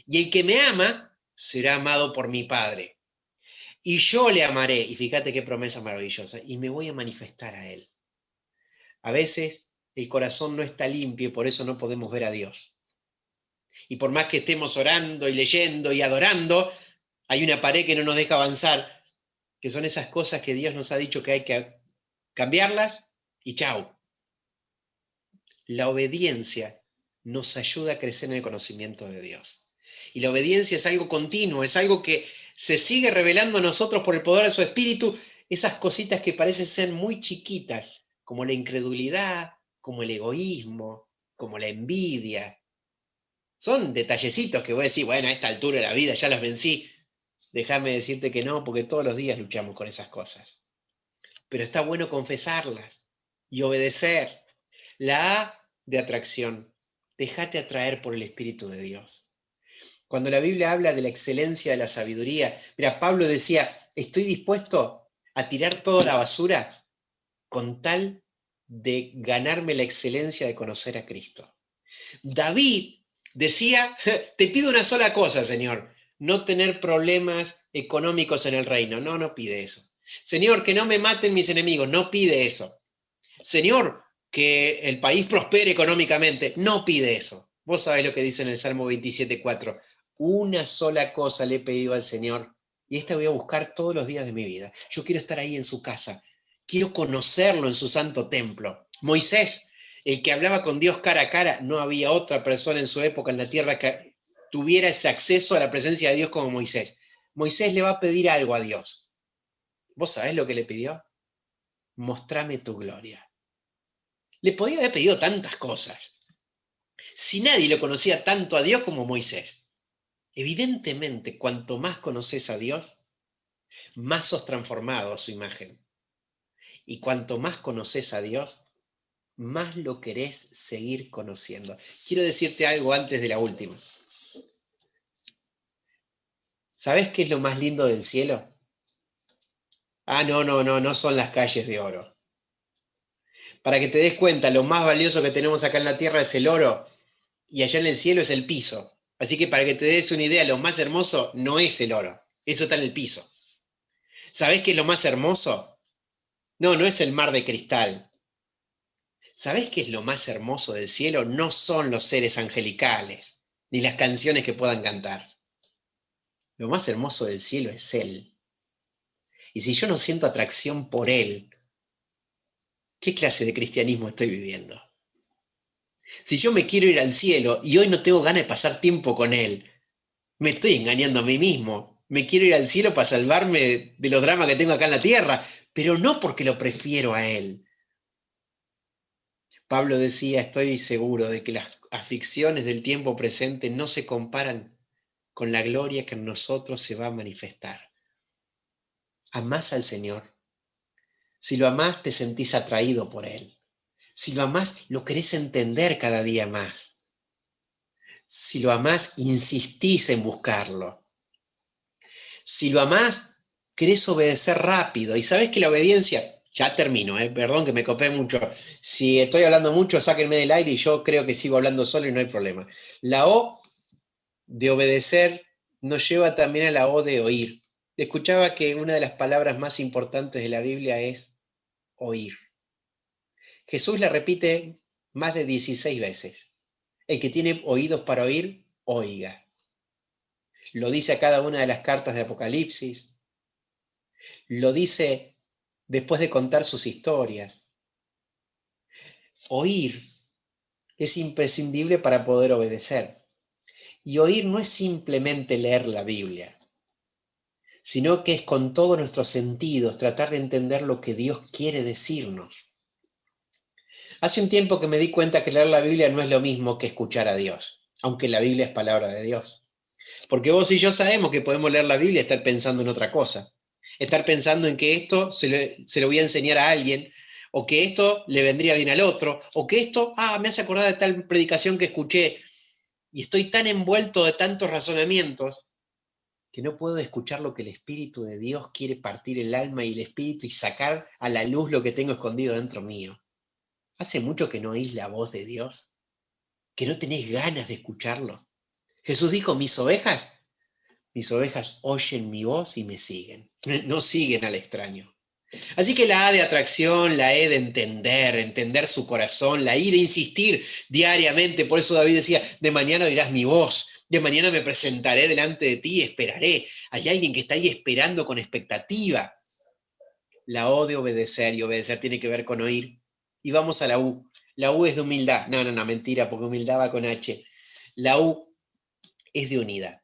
Y el que me ama será amado por mi Padre. Y yo le amaré, y fíjate qué promesa maravillosa, y me voy a manifestar a él. A veces el corazón no está limpio y por eso no podemos ver a Dios. Y por más que estemos orando y leyendo y adorando, hay una pared que no nos deja avanzar, que son esas cosas que Dios nos ha dicho que hay que cambiarlas y chau. La obediencia nos ayuda a crecer en el conocimiento de Dios. Y la obediencia es algo continuo, es algo que se sigue revelando a nosotros por el poder de su espíritu, esas cositas que parecen ser muy chiquitas, como la incredulidad, como el egoísmo, como la envidia. Son detallecitos que voy a decir, bueno, a esta altura de la vida ya los vencí. Déjame decirte que no, porque todos los días luchamos con esas cosas. Pero está bueno confesarlas y obedecer. La A de atracción. Déjate atraer por el Espíritu de Dios. Cuando la Biblia habla de la excelencia de la sabiduría, mira, Pablo decía, estoy dispuesto a tirar toda la basura con tal de ganarme la excelencia de conocer a Cristo. David decía, te pido una sola cosa, Señor, no tener problemas económicos en el reino. No, no pide eso. Señor, que no me maten mis enemigos. No pide eso. Señor, que el país prospere económicamente. No pide eso. Vos sabés lo que dice en el Salmo 27:4. Una sola cosa le he pedido al Señor y esta voy a buscar todos los días de mi vida. Yo quiero estar ahí en su casa. Quiero conocerlo en su santo templo. Moisés, el que hablaba con Dios cara a cara, no había otra persona en su época en la tierra que tuviera ese acceso a la presencia de Dios como Moisés. Moisés le va a pedir algo a Dios. ¿Vos sabés lo que le pidió? Mostrame tu gloria. Le podía haber pedido tantas cosas. Si nadie lo conocía tanto a Dios como Moisés. Evidentemente, cuanto más conoces a Dios, más sos transformado a su imagen. Y cuanto más conoces a Dios, más lo querés seguir conociendo. Quiero decirte algo antes de la última. ¿Sabés qué es lo más lindo del cielo? Ah, no son las calles de oro. Para que te des cuenta, lo más valioso que tenemos acá en la tierra es el oro, y allá en el cielo es el piso. Así que para que te des una idea, lo más hermoso no es el oro, eso está en el piso. ¿Sabés qué es lo más hermoso? No es el mar de cristal. ¿Sabés qué es lo más hermoso del cielo? No son los seres angelicales, ni las canciones que puedan cantar. Lo más hermoso del cielo es Él. Y si yo no siento atracción por Él, ¿qué clase de cristianismo estoy viviendo? Si yo me quiero ir al cielo y hoy no tengo ganas de pasar tiempo con Él, me estoy engañando a mí mismo. Me quiero ir al cielo para salvarme de los dramas que tengo acá en la tierra, pero no porque lo prefiero a Él. Pablo decía, estoy seguro de que las aflicciones del tiempo presente no se comparan con la gloria que en nosotros se va a manifestar. ¿Amás al Señor? Si lo amás, te sentís atraído por Él. Si lo amás, lo querés entender cada día más. Si lo amás, insistís en buscarlo. Si lo amás, querés obedecer rápido. Y sabés que la obediencia, ya termino, perdón que me copé mucho. Si estoy hablando mucho, sáquenme del aire y yo creo que sigo hablando solo y no hay problema. La O de obedecer nos lleva también a la O de oír. Escuchaba que una de las palabras más importantes de la Biblia es oír. Jesús la repite más de 16 veces. El que tiene oídos para oír, oiga. Lo dice a cada una de las cartas de Apocalipsis. Lo dice después de contar sus historias. Oír es imprescindible para poder obedecer. Y oír no es simplemente leer la Biblia, sino que es con todos nuestros sentidos tratar de entender lo que Dios quiere decirnos. Hace un tiempo que me di cuenta que leer la Biblia no es lo mismo que escuchar a Dios, aunque la Biblia es palabra de Dios. Porque vos y yo sabemos que podemos leer la Biblia y estar pensando en otra cosa. Estar pensando en que esto se lo voy a enseñar a alguien, o que esto le vendría bien al otro, o que esto, me hace acordar de tal predicación que escuché, y estoy tan envuelto de tantos razonamientos que no puedo escuchar lo que el Espíritu de Dios quiere partir el alma y el Espíritu y sacar a la luz lo que tengo escondido dentro mío. ¿Hace mucho que no oís la voz de Dios? ¿Que no tenés ganas de escucharlo? Jesús dijo, mis ovejas oyen mi voz y me siguen. No siguen al extraño. Así que la A de atracción, la E de entender su corazón, la I de insistir diariamente. Por eso David decía, de mañana oirás mi voz, de mañana me presentaré delante de ti y esperaré. Hay alguien que está ahí esperando con expectativa. La O de obedecer, y obedecer tiene que ver con oír. Y vamos a la U. La U es de humildad. No, mentira, porque humildad va con H. La U es de unidad.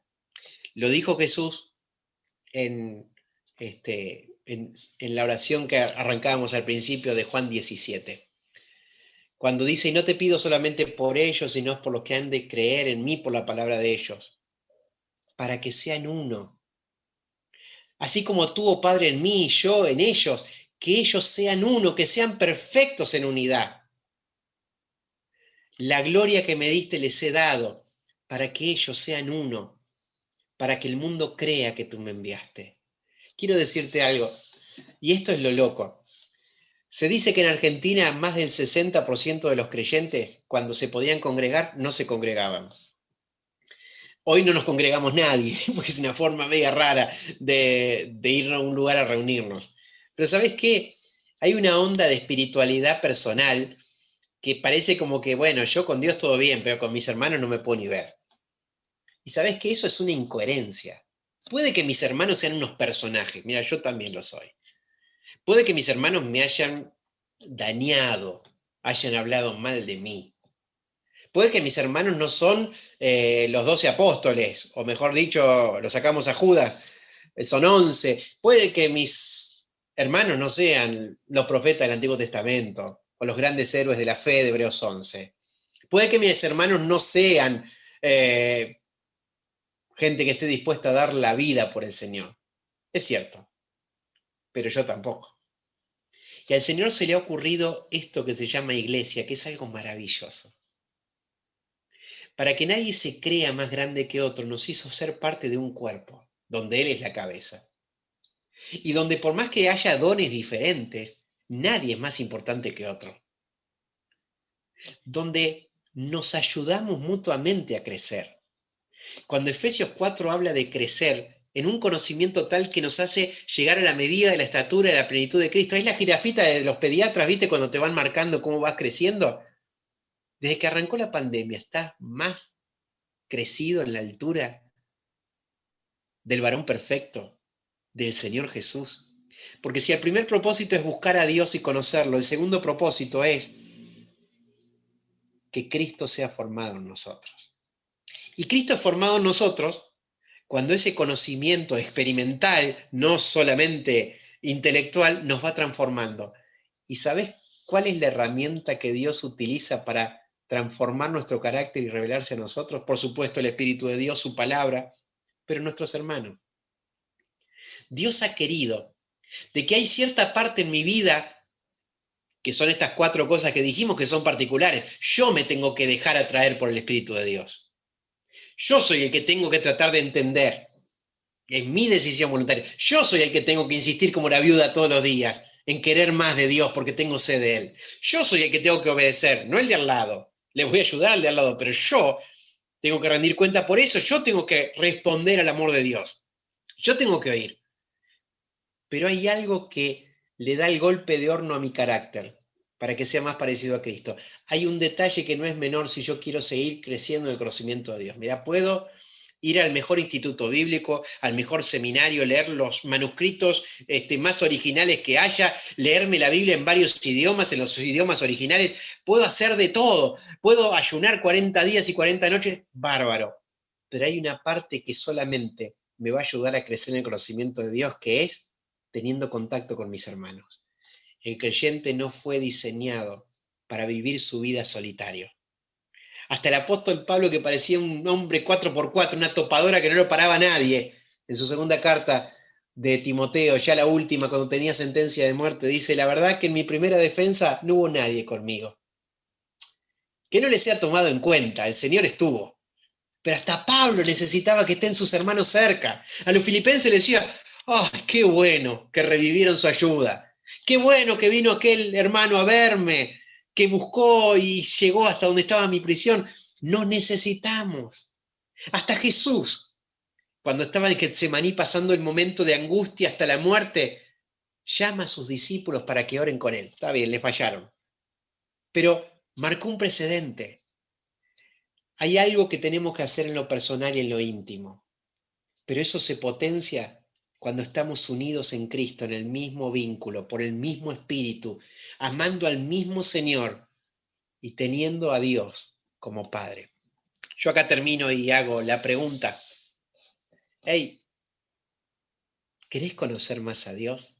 Lo dijo Jesús en la oración que arrancábamos al principio de Juan 17. Cuando dice, y no te pido solamente por ellos, sino por los que han de creer en mí por la palabra de ellos, para que sean uno. Así como tú, oh Padre, en mí y yo en ellos, que ellos sean uno, que sean perfectos en unidad. La gloria que me diste les he dado, para que ellos sean uno, para que el mundo crea que tú me enviaste. Quiero decirte algo, y esto es lo loco. Se dice que en Argentina más del 60% de los creyentes, cuando se podían congregar, no se congregaban. Hoy no nos congregamos nadie, porque es una forma media rara de ir a un lugar a reunirnos. Pero ¿sabés qué? Hay una onda de espiritualidad personal que parece como que, bueno, yo con Dios todo bien, pero con mis hermanos no me puedo ni ver. Y ¿sabés qué? Eso es una incoherencia. Puede que mis hermanos sean unos personajes, mira, yo también lo soy. Puede que mis hermanos me hayan dañado, hayan hablado mal de mí. Puede que mis hermanos no son los 12 apóstoles, o mejor dicho, lo sacamos a Judas, son 11. Puede que mis hermanos no sean los profetas del Antiguo Testamento. o los grandes héroes de la fe de Hebreos 11. Puede que mis hermanos no sean gente que esté dispuesta a dar la vida por el Señor. Es cierto, pero yo tampoco. Y al Señor se le ha ocurrido esto que se llama iglesia, que es algo maravilloso. Para que nadie se crea más grande que otro, nos hizo ser parte de un cuerpo, donde Él es la cabeza. Y donde por más que haya dones diferentes, nadie es más importante que otro. Donde nos ayudamos mutuamente a crecer. Cuando Efesios 4 habla de crecer en un conocimiento tal que nos hace llegar a la medida de la estatura de la plenitud de Cristo, es la jirafita de los pediatras, ¿viste? Cuando te van marcando cómo vas creciendo. Desde que arrancó la pandemia, estás más crecido en la altura del varón perfecto, del Señor Jesús. Porque si el primer propósito es buscar a Dios y conocerlo, el segundo propósito es que Cristo sea formado en nosotros. Y Cristo es formado en nosotros cuando ese conocimiento experimental, no solamente intelectual, nos va transformando. ¿Y sabes cuál es la herramienta que Dios utiliza para transformar nuestro carácter y revelarse a nosotros? Por supuesto, el Espíritu de Dios, su palabra, pero nuestros hermanos. Dios ha querido de que hay cierta parte en mi vida, que son estas 4 cosas que dijimos que son particulares. Yo me tengo que dejar atraer por el Espíritu de Dios. Yo soy el que tengo que tratar de entender. Es mi decisión voluntaria. Yo soy el que tengo que insistir como la viuda todos los días en querer más de Dios porque tengo sed de Él. Yo soy el que tengo que obedecer, no el de al lado. Le voy a ayudar al de al lado, pero yo tengo que rendir cuenta por eso. Yo tengo que responder al amor de Dios. Yo tengo que oír. Pero hay algo que le da el golpe de horno a mi carácter para que sea más parecido a Cristo. Hay un detalle que no es menor si yo quiero seguir creciendo en el conocimiento de Dios. Mira, puedo ir al mejor instituto bíblico, al mejor seminario, leer los manuscritos más originales que haya, leerme la Biblia en varios idiomas, en los idiomas originales, puedo hacer de todo, puedo ayunar 40 días y 40 noches, bárbaro. Pero hay una parte que solamente me va a ayudar a crecer en el conocimiento de Dios, que es teniendo contacto con mis hermanos. El creyente no fue diseñado para vivir su vida solitario. Hasta el apóstol Pablo, que parecía un hombre 4x4, una topadora que no lo paraba nadie, en su segunda carta de Timoteo, ya la última, cuando tenía sentencia de muerte, dice, la verdad que en mi primera defensa no hubo nadie conmigo. Que no le sea tomado en cuenta, el Señor estuvo. Pero hasta Pablo necesitaba que estén sus hermanos cerca. A los filipenses les decía, ¡ay, qué bueno que revivieron su ayuda! ¡Qué bueno que vino aquel hermano a verme! Que buscó y llegó hasta donde estaba mi prisión. Nos necesitamos. Hasta Jesús, cuando estaba en Getsemaní pasando el momento de angustia hasta la muerte, llama a sus discípulos para que oren con él. Está bien, le fallaron. Pero marcó un precedente. Hay algo que tenemos que hacer en lo personal y en lo íntimo. Pero eso se potencia cuando estamos unidos en Cristo, en el mismo vínculo, por el mismo Espíritu, amando al mismo Señor y teniendo a Dios como Padre. Yo acá termino y hago la pregunta. Hey, ¿querés conocer más a Dios?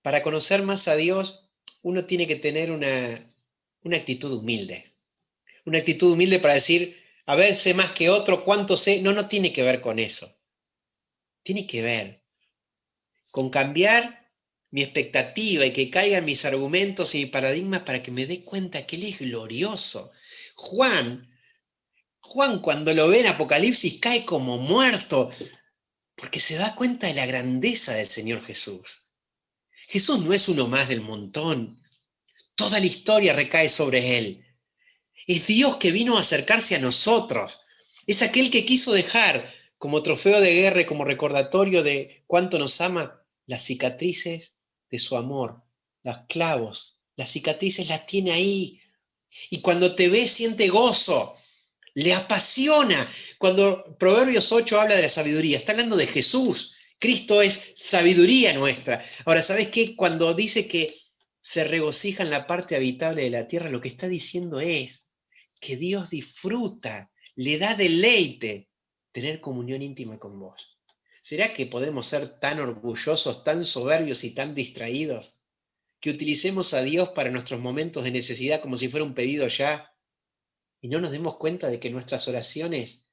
Para conocer más a Dios, uno tiene que tener una actitud humilde. Una actitud humilde para decir, a ver, sé más que otro, ¿cuánto sé? No, no tiene que ver con eso. Tiene que ver con cambiar mi expectativa y que caigan mis argumentos y paradigmas para que me dé cuenta que Él es glorioso. Juan cuando lo ve en Apocalipsis cae como muerto porque se da cuenta de la grandeza del Señor Jesús. Jesús no es uno más del montón. Toda la historia recae sobre Él. Es Dios que vino a acercarse a nosotros. Es aquel que quiso dejar como trofeo de guerra y como recordatorio de cuánto nos ama las cicatrices de su amor, los clavos, las cicatrices las tiene ahí. Y cuando te ve siente gozo, le apasiona. Cuando Proverbios 8 habla de la sabiduría, está hablando de Jesús. Cristo es sabiduría nuestra. Ahora, ¿sabes qué? Cuando dice que se regocija en la parte habitable de la tierra, lo que está diciendo es que Dios disfruta, le da deleite tener comunión íntima con vos. ¿Será que podemos ser tan orgullosos, tan soberbios y tan distraídos que utilicemos a Dios para nuestros momentos de necesidad como si fuera un pedido ya, y no nos demos cuenta de que nuestras oraciones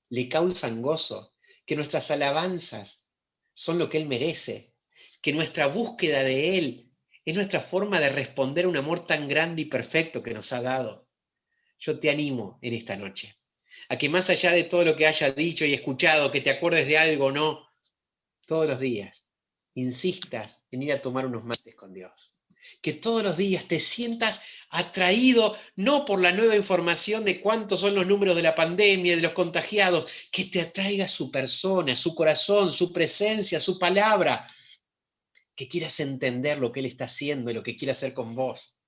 le causan gozo, que nuestras alabanzas son lo que Él merece, que nuestra búsqueda de Él es nuestra forma de responder a un amor tan grande y perfecto que nos ha dado. Yo te animo en esta noche a que más allá de todo lo que hayas dicho y escuchado, que te acuerdes de algo o no, todos los días insistas en ir a tomar unos mates con Dios. Que todos los días te sientas atraído, no por la nueva información de cuántos son los números de la pandemia, de los contagiados, que te atraiga su persona, su corazón, su presencia, su palabra, que quieras entender lo que Él está haciendo y lo que quiere hacer con vos.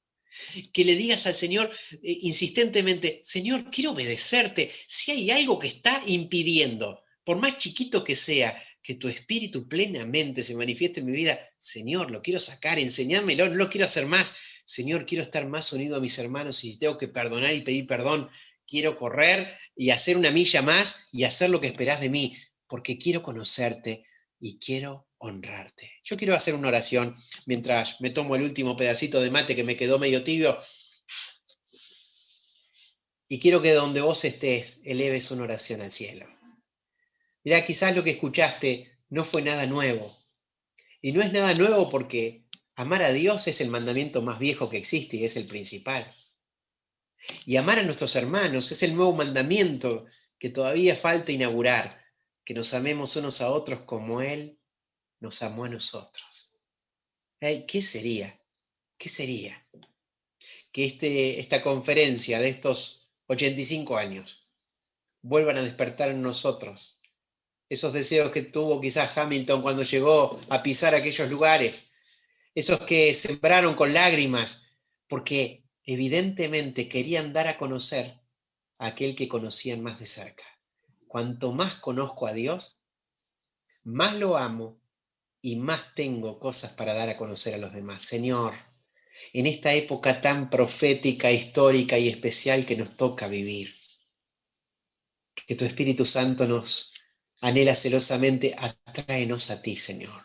Que le digas al Señor insistentemente, Señor, quiero obedecerte. Si hay algo que está impidiendo, por más chiquito que sea, que tu espíritu plenamente se manifieste en mi vida, Señor, lo quiero sacar, enseñármelo, no lo quiero hacer más. Señor, quiero estar más unido a mis hermanos y si tengo que perdonar y pedir perdón, quiero correr y hacer una milla más y hacer lo que esperás de mí, porque quiero conocerte y quiero honrarte. Yo quiero hacer una oración mientras me tomo el último pedacito de mate que me quedó medio tibio. Y quiero que donde vos estés, eleves una oración al cielo. Mirá, quizás lo que escuchaste no fue nada nuevo. Y no es nada nuevo porque amar a Dios es el mandamiento más viejo que existe y es el principal. Y amar a nuestros hermanos es el nuevo mandamiento que todavía falta inaugurar, que nos amemos unos a otros como Él nos amó a nosotros. Hey, ¿qué sería? ¿Qué sería? Que esta conferencia de estos 85 años vuelvan a despertar en nosotros esos deseos que tuvo quizás Hamilton cuando llegó a pisar aquellos lugares, esos que sembraron con lágrimas, porque evidentemente querían dar a conocer a aquel que conocían más de cerca. Cuanto más conozco a Dios, más lo amo y más tengo cosas para dar a conocer a los demás. Señor, en esta época tan profética, histórica y especial que nos toca vivir, que tu Espíritu Santo nos anhela celosamente, atráenos a ti, Señor.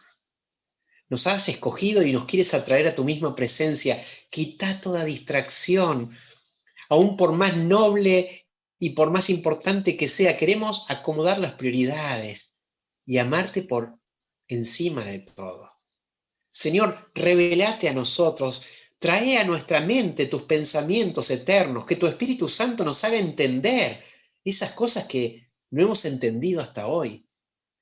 Nos has escogido y nos quieres atraer a tu misma presencia. Quita toda distracción, aún por más noble y por más importante que sea. Queremos acomodar las prioridades y amarte por encima de todo. Señor, revelate a nosotros, trae a nuestra mente tus pensamientos eternos, que tu Espíritu Santo nos haga entender esas cosas que no hemos entendido hasta hoy.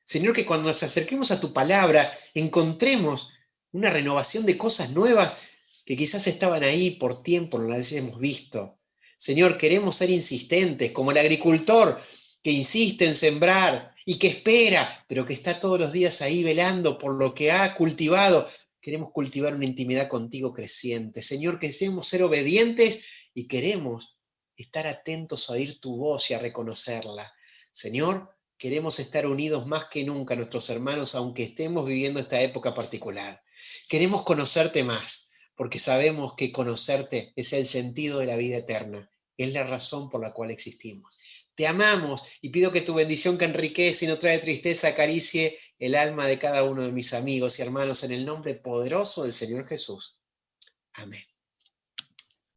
Señor, que cuando nos acerquemos a tu palabra encontremos una renovación de cosas nuevas que quizás estaban ahí por tiempo, no las hemos visto. Señor, queremos ser insistentes, como el agricultor que insiste en sembrar y que espera, pero que está todos los días ahí velando por lo que ha cultivado. Queremos cultivar una intimidad contigo creciente. Señor, que deseemos ser obedientes y queremos estar atentos a oír tu voz y a reconocerla. Señor, queremos estar unidos más que nunca a nuestros hermanos, aunque estemos viviendo esta época particular. Queremos conocerte más, porque sabemos que conocerte es el sentido de la vida eterna, es la razón por la cual existimos. Te amamos y pido que tu bendición que enriquece y no trae tristeza acaricie el alma de cada uno de mis amigos y hermanos en el nombre poderoso del Señor Jesús. Amén.